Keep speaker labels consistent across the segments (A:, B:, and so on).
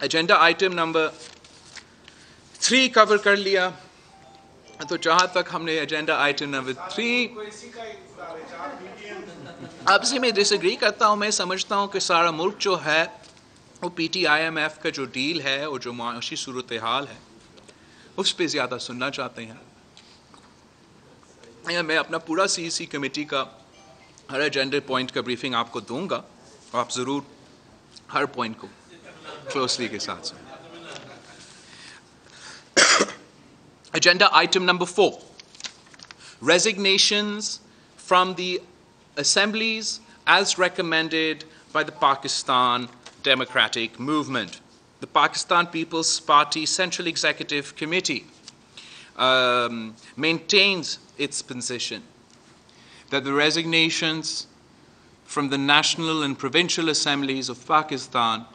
A: Agenda item number 3 کور کر لیا. تو جہاں تک ہم نے ایجنڈا آئٹم نمبر 3 اب سے میں ڈس ایگری کرتا ہوں. میں سمجھتا ہوں کہ سارا ملک جو ہے وہ P T I M F کا جو ڈیل ہے اور جو معاشی صورتحال ہے اس پہ زیادہ سننا چاہتے ہیں. میں اپنا پورا سی سی کمیٹی کا ہر ایجنڈا پوائنٹ کا بریفنگ آپ کو دوں گا. آپ ضرور ہر پوائنٹ کو کلوزلی کے ساتھ سنیں. Agenda item number 4, resignations from the assemblies as recommended by the Pakistan Democratic Movement. The Pakistan People's Party Central Executive Committee maintains its position that the resignations from the national and provincial assemblies of Pakistan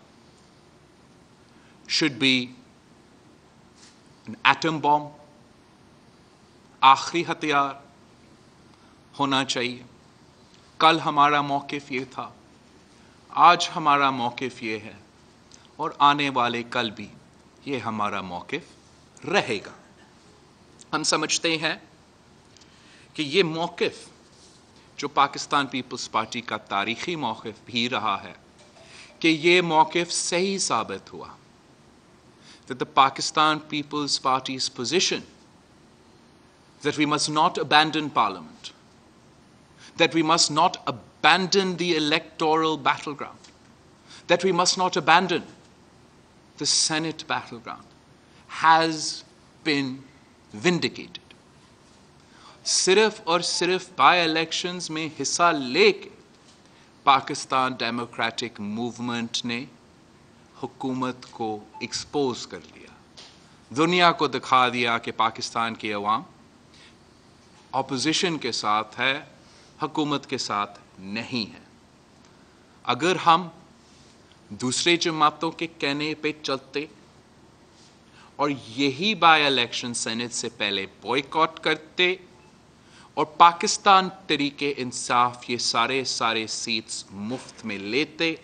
A: should be an atom bomb, آخری ہتھیار ہونا چاہیے. کل ہمارا موقف یہ تھا, آج ہمارا موقف یہ ہے, اور آنے والے کل بھی یہ ہمارا موقف رہے گا. ہم سمجھتے ہیں کہ یہ موقف جو پاکستان پیپلز پارٹی کا تاریخی موقف بھی رہا ہے کہ یہ موقف صحیح ثابت ہوا. That the Pakistan People's Party's position that we must not abandon Parliament, that we must not abandon the electoral battleground, that we must not abandon the Senate battleground, has been vindicated. صرف اور صرف by elections میں حصہ لے کے Pakistan democratic movement نے حکومت کو ایکسپوز کر لیا, دنیا کو دکھا دیا کہ پاکستان کی عوام اپوزیشن کے ساتھ ہے, حکومت کے ساتھ نہیں ہے. اگر ہم دوسرے جماعتوں کے کہنے پہ چلتے اور یہی بائی الیکشن سینٹ سے پہلے بوائیکاٹ کرتے اور پاکستان تحریک انصاف یہ سارے سیٹس مفت میں لیتے,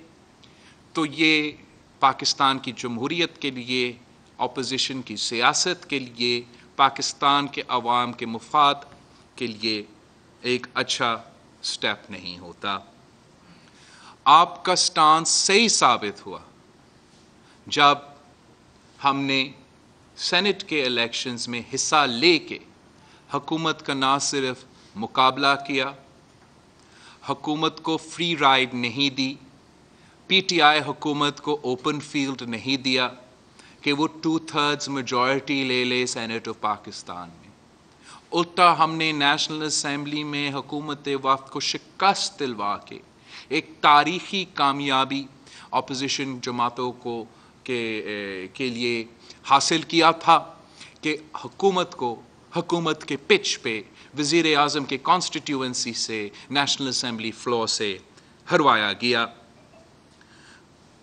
A: تو یہ پاکستان کی جمہوریت کے لیے, اپوزیشن کی سیاست کے لیے, پاکستان کے عوام کے مفاد کے لیے ایک اچھا سٹیپ نہیں ہوتا. آپ کا سٹانس صحیح ثابت ہوا جب ہم نے سینٹ کے الیکشنز میں حصہ لے کے حکومت کا نہ صرف مقابلہ کیا, حکومت کو فری رائڈ نہیں دی, پی ٹی آئی حکومت کو اوپن فیلڈ نہیں دیا کہ وہ 2/3 میجورٹی لے لے سینٹ آف پاکستان میں. الٹا ہم نے نیشنل اسمبلی میں حکومت وفد کو شکست دلوا کے ایک تاریخی کامیابی اپوزیشن جماعتوں کو کے لیے حاصل کیا تھا کہ حکومت کے پچ پہ وزیر اعظم کے کانسٹیٹیوئنسی سے نیشنل اسمبلی فلور سے ہروایا گیا.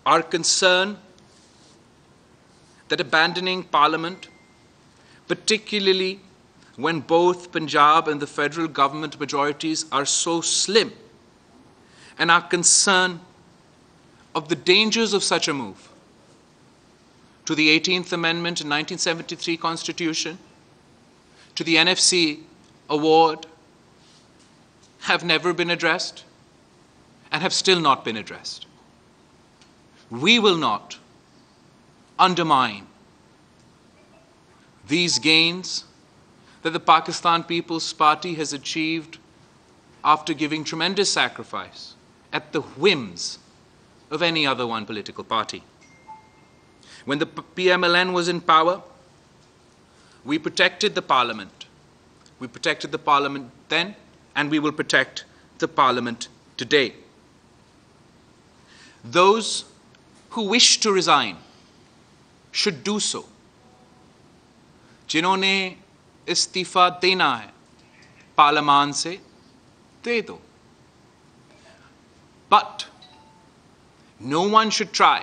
A: Our concern that abandoning Parliament, particularly when both Punjab and the federal government majorities are so slim, and our concern of the dangers of such a move to the 18th Amendment in 1973 Constitution, to the NFC award, have never been addressed and have still not been addressed. We will not undermine these gains that the Pakistan People's Party has achieved after giving tremendous sacrifice at the whims of any other one political party. When the PMLN was in power, we protected the Parliament. We protected the Parliament then, and we will protect the Parliament today. Those who wish to resign should do so. جنہوں نے استعفیٰ دینا ہے پارلیمان سے دے دو. But no one should try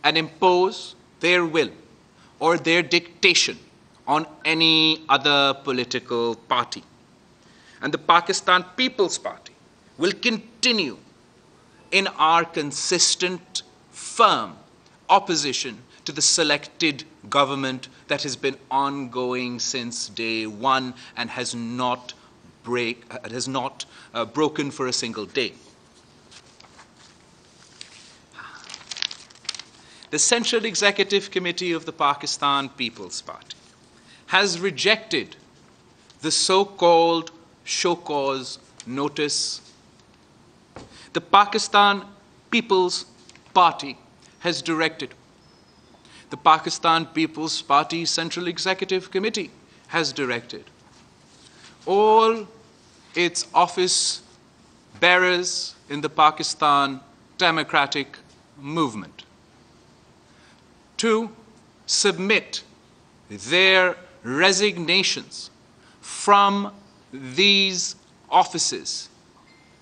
A: and impose their will or their dictation on any other political party. And the Pakistan People's Party will continue in our consistent, firm, opposition to the selected government that has been ongoing since day one and has not broken for a single day. The Central Executive Committee of the Pakistan People's Party has rejected the so-called show cause notice. The Pakistan People's Party has directed. The Pakistan People's Party Central Executive Committee has directed all its office bearers in the Pakistan Democratic Movement to submit their resignations from these offices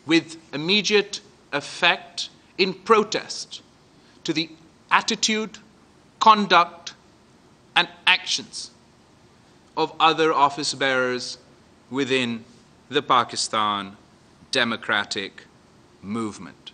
A: with immediate effect in protest to the attitude, conduct, and actions of other office bearers within the Pakistan Democratic Movement.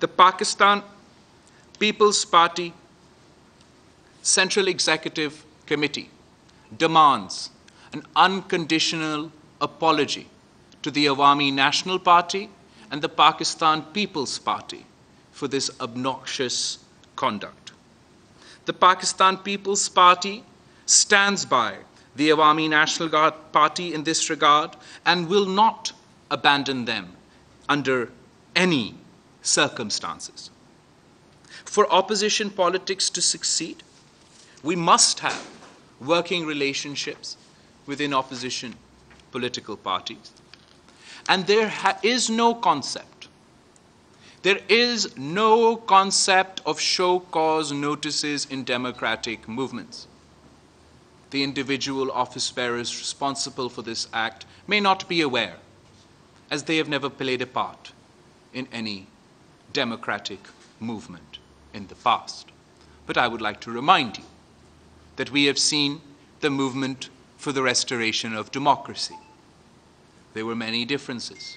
A: The Pakistan People's Party Central Executive Committee demands an unconditional apology to the Awami National Party and the Pakistan People's Party for this obnoxious conduct. The Pakistan People's Party stands by the Awami National Party in this regard and will not abandon them under any circumstances. For opposition politics to succeed, we must have working relationships within opposition political parties. And there is no concept of show cause notices in democratic movements. The individual office bearers responsible for this act may not be aware, as they have never played a part in any democratic movement in the past. But I would like to remind you that we have seen the movement for the restoration of democracy. There were many differences.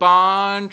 A: 5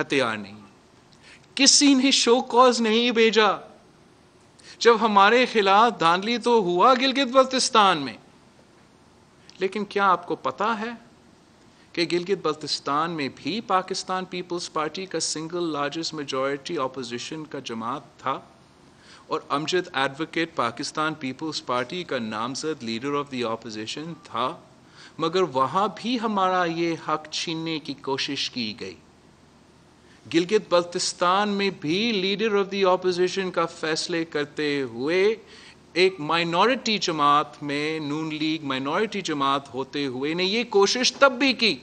A: ہتھیار نہیں. کسی نے show cause نہیں بھیجا. جب ہمارے خلاف دھاندلی تو ہوا گلگت بلتستان میں، لیکن کیا آپ کو پتا ہے کہ گلگت بلتستان میں بھی پاکستان پیپلز پارٹی کا سنگل لارجسٹ میجورٹی اپوزیشن کا جماعت تھا، اور امجد ایڈوکیٹ پاکستان پیپلز پارٹی کا نامزد لیڈر آف دی اپوزیشن تھا، مگر وہاں بھی ہمارا یہ حق چھیننے کی کوشش کی گئی. گلگت بلتستان میں بھی لیڈر آف دی اپوزیشن کا فیصلے کرتے ہوئے ایک مائنورٹی جماعت میں، نون لیگ مائنورٹی جماعت ہوتے ہوئے نے یہ کوشش تب بھی کی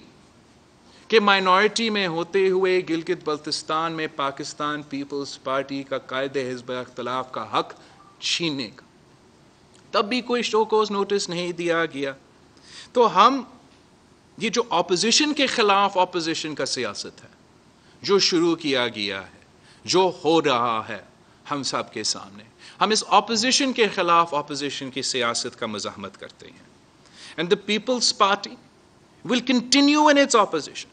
A: کہ مائنورٹی میں ہوتے ہوئے گلگت بلتستان میں پاکستان پیپلز پارٹی کا قائد حزب اختلاف کا حق چھیننے کا. تب بھی کوئی شو کوز نوٹس نہیں دیا گیا. تو ہم یہ جو اپوزیشن کے خلاف اپوزیشن کا سیاست ہے جو شروع کیا گیا ہے، جو ہو رہا ہے ہم سب کے سامنے، ہم اس اپوزیشن کے خلاف اپوزیشن کی سیاست کا مزاحمت کرتے ہیں. And the People's Party will continue in its opposition.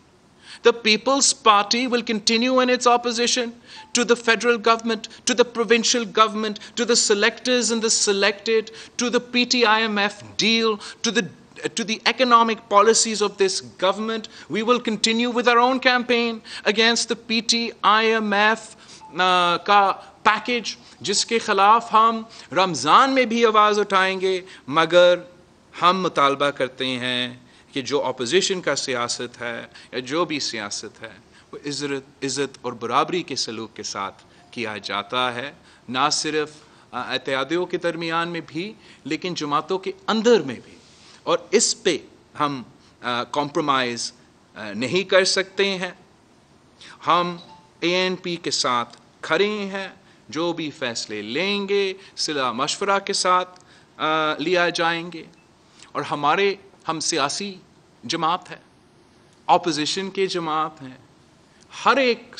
A: The People's Party will continue in its opposition to the federal government, to the provincial government, to the selectors and the selected, to the PT-IMF deal, to the economic policies of this government. We will continue with our own campaign against the PT-IMF کا package, جس کے خلاف ہم رمضان میں بھی آواز اٹھائیں گے. مگر ہم مطالبہ کرتے ہیں کہ جو اپوزیشن کا سیاست ہے یا جو بھی سیاست ہے وہ عزت اور برابری کے سلوک کے ساتھ کیا جاتا ہے، نہ صرف اتحادیوں کے درمیان میں بھی لیکن جماعتوں کے اندر میں بھی. اور اس پہ ہم کمپرومائز نہیں کر سکتے ہیں. ہم ANP کے ساتھ کھڑے ہیں، جو بھی فیصلے لیں گے صلاح مشورہ کے ساتھ لیا جائیں گے. اور ہم سیاسی جماعت ہے، اپوزیشن کی جماعت ہیں، ہر ایک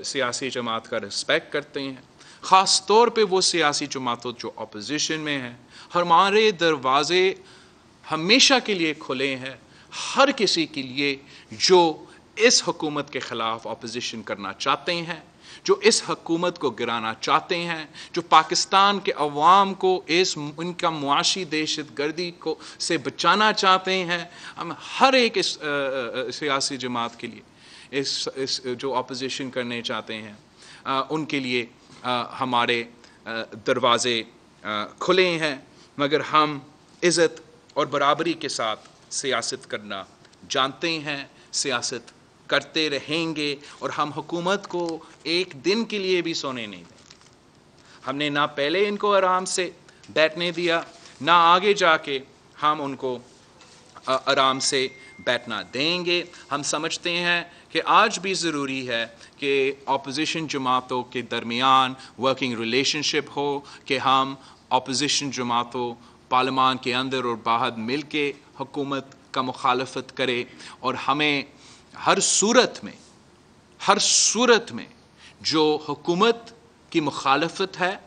A: سیاسی جماعت کا رسپیکٹ کرتے ہیں، خاص طور پہ وہ سیاسی جماعتوں جو اپوزیشن میں ہیں. ہمارے دروازے ہمیشہ کے لیے کھلے ہیں ہر کسی کے لیے جو اس حکومت کے خلاف اپوزیشن کرنا چاہتے ہیں، جو اس حکومت کو گرانا چاہتے ہیں، جو پاکستان کے عوام کو ان کا معاشی دہشت گردی کو سے بچانا چاہتے ہیں. ہم ہر ایک اس سیاسی جماعت کے لیے اس جو اپوزیشن کرنے چاہتے ہیں ان کے لیے ہمارے دروازے کھلے ہیں. مگر ہم عزت اور برابری کے ساتھ سیاست کرنا جانتے ہیں، سیاست کرتے رہیں گے، اور ہم حکومت کو ایک دن کے لیے بھی سونے نہیں دیں گے. ہم نے نہ پہلے ان کو آرام سے بیٹھنے دیا، نہ آگے جا کے ہم ان کو آرام سے بیٹھنا دیں گے. ہم سمجھتے ہیں کہ آج بھی ضروری ہے کہ اپوزیشن جماعتوں کے درمیان ورکنگ ریلیشن شپ ہو، کہ ہم اپوزیشن جماعتوں پارلیمان کے اندر اور باہر مل کے حکومت کا مخالفت کرے. اور ہمیں ہر صورت میں جو حکومت کی مخالفت ہے،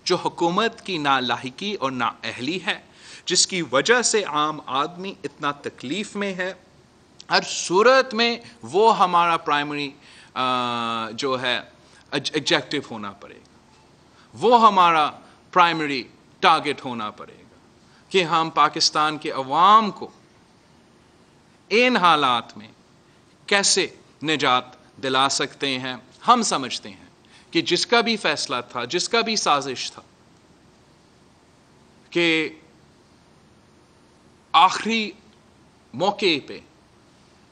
A: جو حکومت کی نالاحقی اور نااہلی ہے، جس کی وجہ سے عام آدمی اتنا تکلیف میں ہے، ہر صورت میں وہ ہمارا پرائمری جو ہے ایبجیکٹو ہونا پڑے گا، وہ ہمارا پرائمری ٹارگٹ ہونا پڑے گا کہ ہم پاکستان کے عوام کو ان حالات میں کیسے نجات دلا سکتے ہیں. ہم سمجھتے ہیں کہ جس کا بھی فیصلہ تھا، جس کا بھی سازش تھا کہ آخری موقع پہ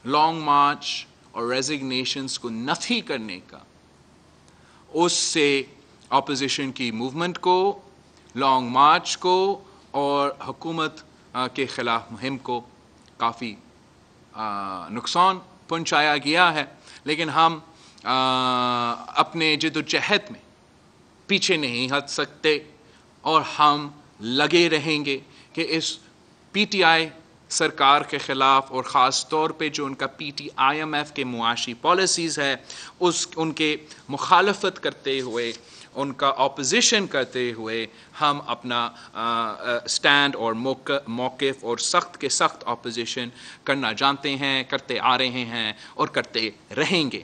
A: لانگ مارچ اور ریزگنیشنز کو نفی کرنے کا، اس سے اپوزیشن کی موومنٹ کو، لانگ مارچ کو اور حکومت کے خلاف مہم کو کافی نقصان پہنچایا گیا ہے. لیکن ہم اپنے جد و جہد میں پیچھے نہیں ہٹ سکتے، اور ہم لگے رہیں گے کہ اس PTI سرکار کے خلاف، اور خاص طور پہ جو ان کا PT-IMF کے معاشی پالیسیز ہے، ان کے مخالفت کرتے ہوئے، ان کا اپوزیشن کرتے ہوئے ہم اپنا سٹینڈ اور موقف اور سخت کے سخت اپوزیشن کرنا جانتے ہیں، کرتے آ رہے ہیں اور کرتے رہیں گے.